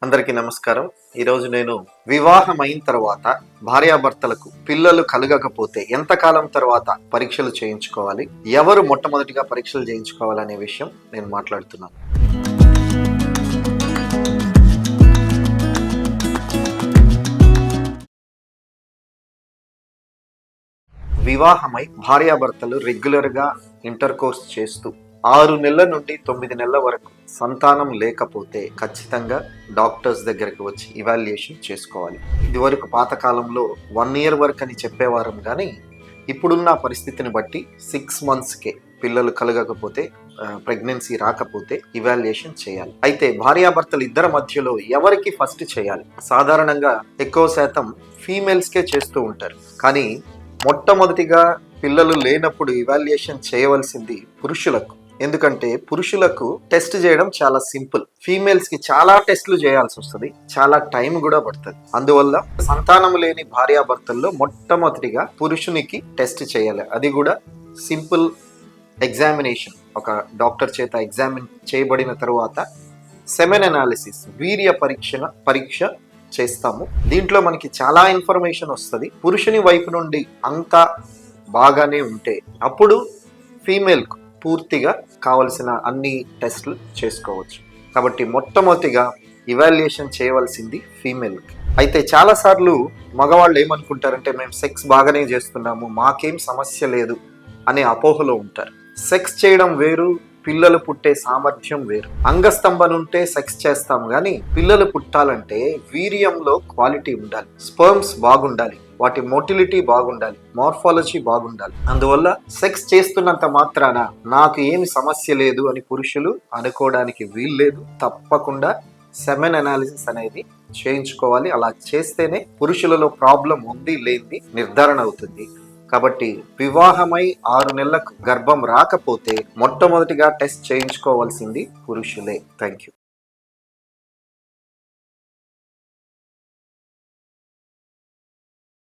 అందరికీ నమస్కారం. ఈరోజు నేను వివాహమైన తర్వాత భార్యాభర్తలకు పిల్లలు కలగకపోతే ఎంతకాలం తర్వాత పరీక్షలు చేయించుకోవాలి, ఎవరు మొట్టమొదటిగా పరీక్షలు చేయించుకోవాలనే విషయం నేను మాట్లాడుతున్నాను. వివాహమై భార్యాభర్తలు రెగ్యులర్గా ఇంటర్ కోర్స్ చేస్తూ 6 నెలల నుండి 9 నెలల వరకు సంతానం లేకపోతే ఖచ్చితంగా డాక్టర్స్ దగ్గరికి వచ్చి ఇవాల్యుయేషన్ చేసుకోవాలి. ఇదివరకు పాతకాలంలో 1 ఇయర్ వరకు అని చెప్పేవారం, కానీ ఇప్పుడున్న పరిస్థితిని బట్టి 6 monthsకే పిల్లలు కలగకపోతే, ప్రెగ్నెన్సీ రాకపోతే ఇవాల్యుయేషన్ చేయాలి. అయితే భార్యాభర్తలు ఇద్దరి మధ్యలో ఎవరికి ఫస్ట్ చేయాలి? సాధారణంగా ఎక్కువ శాతం ఫీమేల్స్కే చేస్తూ ఉంటారు, కానీ మొట్టమొదటిగా పిల్లలు లేనప్పుడు ఇవాల్యుయేషన్ చేయవలసింది పురుషులకు. ఎందుకంటే పురుషులకు టెస్ట్ చేయడం చాలా సింపుల్, ఫీమేల్స్ కి చాలా టెస్టులు చేయాల్సి వస్తుంది, చాలా టైం కూడా పడుతుంది. అందువల్ల సంతానం లేని భార్యాభర్తల్లో మొట్టమొదటిగా పురుషునికి టెస్ట్ చేయాలి. అది కూడా సింపుల్ ఎగ్జామినేషన్, ఒక డాక్టర్ చేత ఎగ్జామిన్ చేయబడిన తరువాత సెమెన్ అనాలిసిస్, వీర్య పరీక్ష చేస్తాము. దీంట్లో మనకి చాలా ఇన్ఫర్మేషన్ వస్తుంది. పురుషుని వైపు నుండి అంతా బాగానే ఉంటే అప్పుడు ఫీమేల్కు పూర్తిగా కావలసిన అన్ని టెస్టులు చేసుకోవచ్చు. కాబట్టి మొట్టమొదటిగా ఇవాల్యుయేషన్ చేయవలసింది ఫీమేల్కి. అయితే చాలాసార్లు మగవాళ్ళు ఏమనుకుంటారంటే, మేము సెక్స్ బాగానే చేస్తున్నాము, మాకేం సమస్య లేదు అనే అపోహలో ఉంటారు. సెక్స్ చేయడం వేరు, పిల్లలు పుట్టే సామర్థ్యం వేరు. అంగస్తంభన ఉంటే సెక్స్ చేస్తాం, కానీ పిల్లలు పుట్టాలంటే వీర్యంలో క్వాలిటీ ఉండాలి, స్పర్మ్స్ బాగుండాలి, వాటి మోటిలిటీ బాగుండాలి, మార్ఫాలజీ బాగుండాలి. అందువల్ల సెక్స్ చేస్తున్నంత మాత్రాన నాకు ఏమి సమస్య లేదు అని పురుషులు అనుకోవడానికి వీల్లేదు. తప్పకుండా సెమెన్ అనాలిసిస్ అనేది చేయించుకోవాలి. అలా చేస్తేనే పురుషులలో ప్రాబ్లం ఉంది లేనిది నిర్ధారణ అవుతుంది. కాబట్టి వివాహమై 6 నెలలకు గర్భం రాకపోతే మొట్టమొదటిగా టెస్ట్ చేయించుకోవాల్సింది పురుషులే. Thank you.